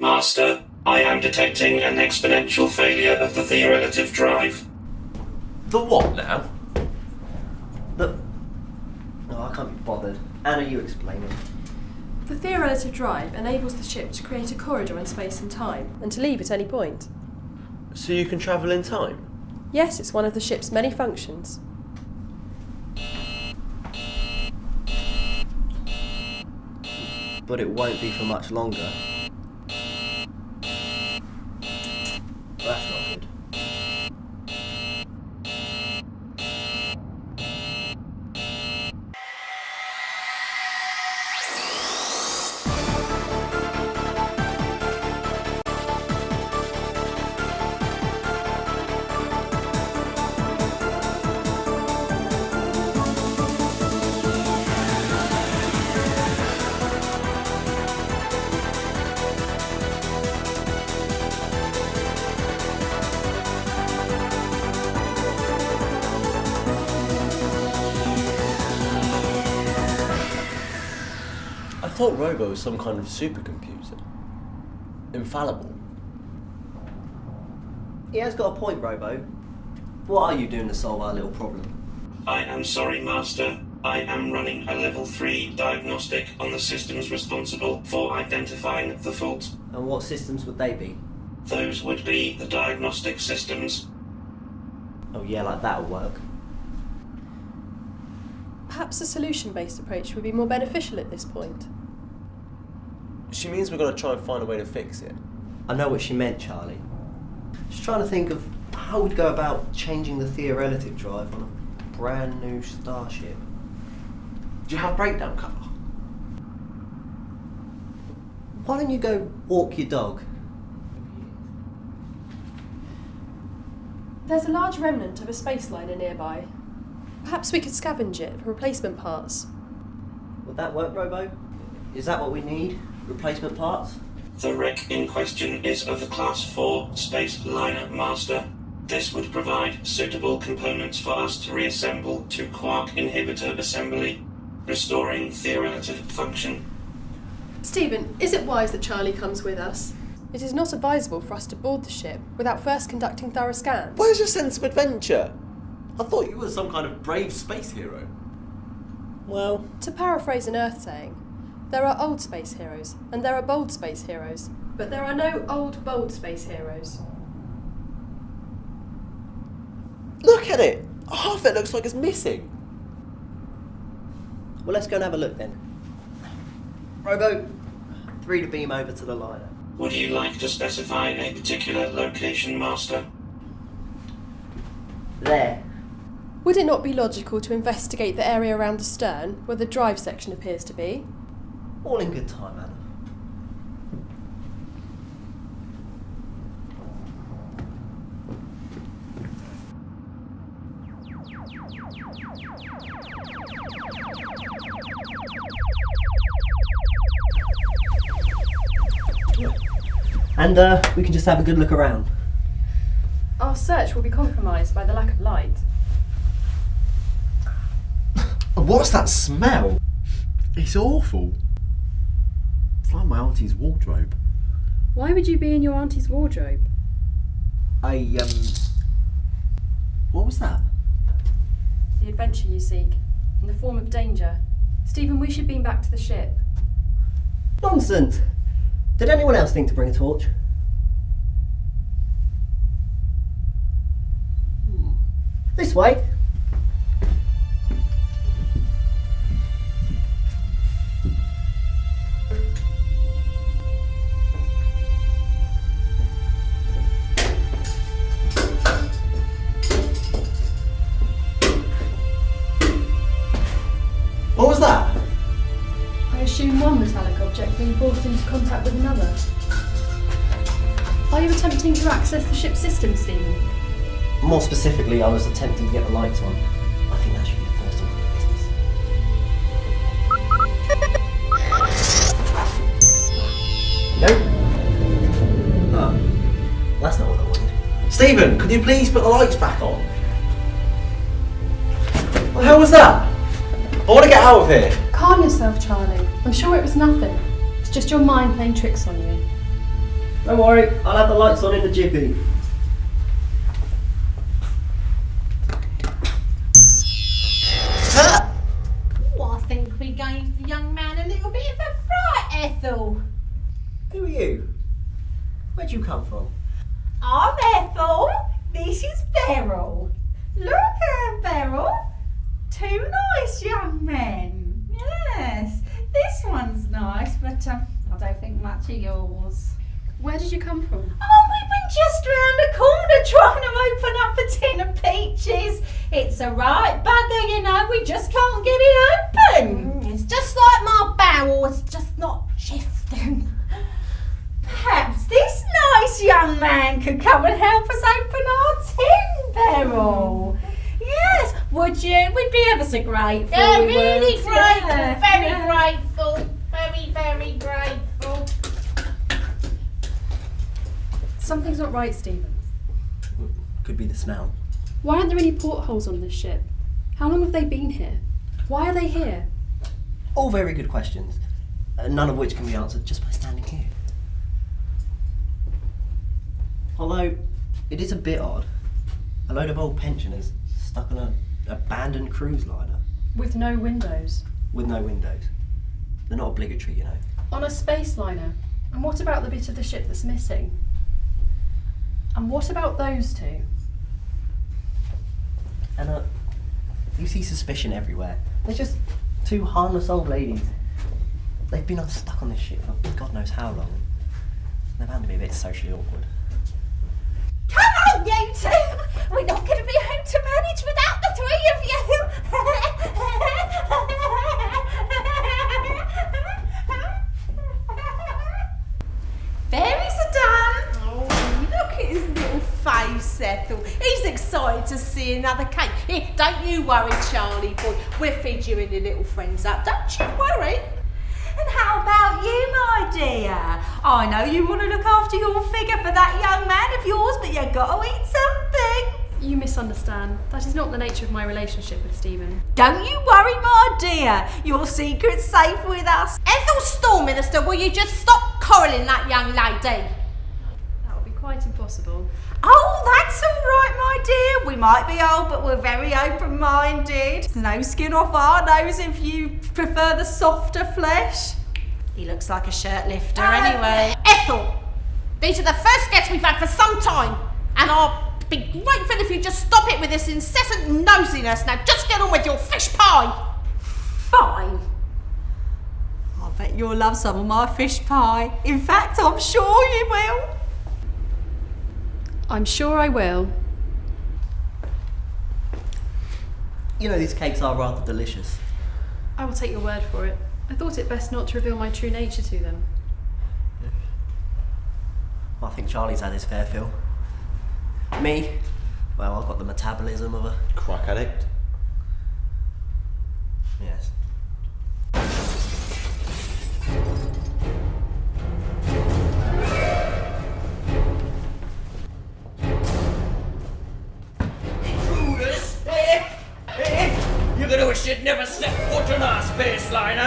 Master, I am detecting an exponential failure of the theorelative drive. The what now? No, I can't be bothered. Anna, you explain it. The theorelative drive enables the ship to create a corridor in space and time, and to leave at any point. So you can travel in time? Yes, it's one of the ship's many functions. But it won't be for much longer. That's not good. I thought Robo was some kind of supercomputer. Infallible. He has got a point, Robo. What are you doing to solve our little problem? I am sorry, Master. I am running a level 3 diagnostic on the systems responsible for identifying the fault. And what systems would they be? Those would be the diagnostic systems. Oh yeah, like that'll work. Perhaps a solution-based approach would be more beneficial at this point. She means we're going to try and find a way to fix it. I know what she meant, Charlie. Just trying to think of how we'd go about changing the theorelative drive on a brand new starship. Do you have breakdown cover? Why don't you go walk your dog? There's a large remnant of a space liner nearby. Perhaps we could scavenge it for replacement parts. Would that work, Robo? Is that what we need? Replacement parts? The wreck in question is of the Class 4 Space Liner, Master. This would provide suitable components for us to reassemble to quark inhibitor assembly, restoring theorelative function. Stephen, is it wise that Charlie comes with us? It is not advisable for us to board the ship without first conducting thorough scans. Where's your sense of adventure? I thought you were some kind of brave space hero. Well, To paraphrase an Earth saying, there are old space heroes, and there are bold space heroes, but there are no old, bold space heroes. look at it! Half it looks like it's missing. Well, let's go and have a look then. Robo, 3 to beam over to the liner. Would you like to specify a particular location, Master? There. Would it not be logical to investigate the area around the stern, where the drive section appears to be? All in good time, Anna. And we can just have a good look around. Our search will be compromised by the lack of light. What's that smell? It's awful. It's like my auntie's wardrobe. Why would you be in your auntie's wardrobe? What was that? The adventure you seek, in the form of danger. Stephen, we should beam back to the ship. Nonsense! Did anyone else think to bring a torch? This way. What was that? I assume one metallic object being forced into contact with another. Are you attempting to access the ship's system, Stephen? More specifically, I was attempting to get the lights on. I think that should be the first order of business. Nope. Oh, that's not what I wanted. Stephen, could you please put the lights back on? What the hell was that? I want to get out of here. Calm yourself, Charlie. I'm sure it was nothing. It's just your mind playing tricks on you. Don't worry, I'll have the lights on in a jiffy. Oh, I think we gave the young man a little bit of a fright, Ethel. Who are you? Where'd you come from? I'm Ethel. This is Beryl. Look at Beryl. Two nice young men. Yes. This one's nice, but I don't think much of yours. Where did you come from? Oh, we've been just round the corner trying to open up a tin of peaches. It's a right bugger, you know. We just can't get it open. It's just like my bowel. It's just not shifting. Perhaps this nice young man could come and help us open our tin, Beryl. Yes, would you? We'd be ever so grateful. Yeah, we really would. grateful. Yeah, Very yeah. grateful. Very, very grateful. Something's not right, Stephen. Could be the smell. Why aren't there any portholes on this ship? How long have they been here? Why are they here? All very good questions, none of which can be answered just by standing here. Although, it is a bit odd. A load of old pensioners stuck on an abandoned cruise liner With no windows. with no windows. They're not obligatory, you know. On a space liner. And what about the bit of the ship that's missing? And what about those two? And you see suspicion everywhere. They're just two harmless old ladies. They've been stuck on this ship for God knows how long. They're bound to be a bit socially awkward. Come on, you two! We're not going to be home to manage without the three of you! Fairies are done! Oh, look at his little face, Ethel. He's excited to see another cake. Here, don't you worry, Charlie boy. We'll feed you and your little friends up. Don't you worry. And how about you, my dear? I know you want to look after your figure for that young man of yours, but you've got to eat something. You misunderstand. That is not the nature of my relationship with Stephen. Don't you worry, my dear. Your secret's safe with us. Ethel Storminster, will you just stop quarrelling that young lady? That would be quite impossible. Oh, that's all right, my dear. We might be old, but we're very open-minded. There's no skin off our nose if you prefer the softer flesh. He looks like a shirt lifter anyway. Ethel, these are the first guests we've had for some time, and I'll be grateful if you just stop it with this incessant nosiness. Now just get on with your fish pie. Fine. I bet you'll love some of my fish pie. In fact, I'm sure you will. I'm sure I will. You know, these cakes are rather delicious. I will take your word for it. I thought it best not to reveal my true nature to them. I think Charlie's had his fair fill. Me? Well, I've got the metabolism of a Crack addict. yes. You're gonna wish you'd never set foot on our space liner.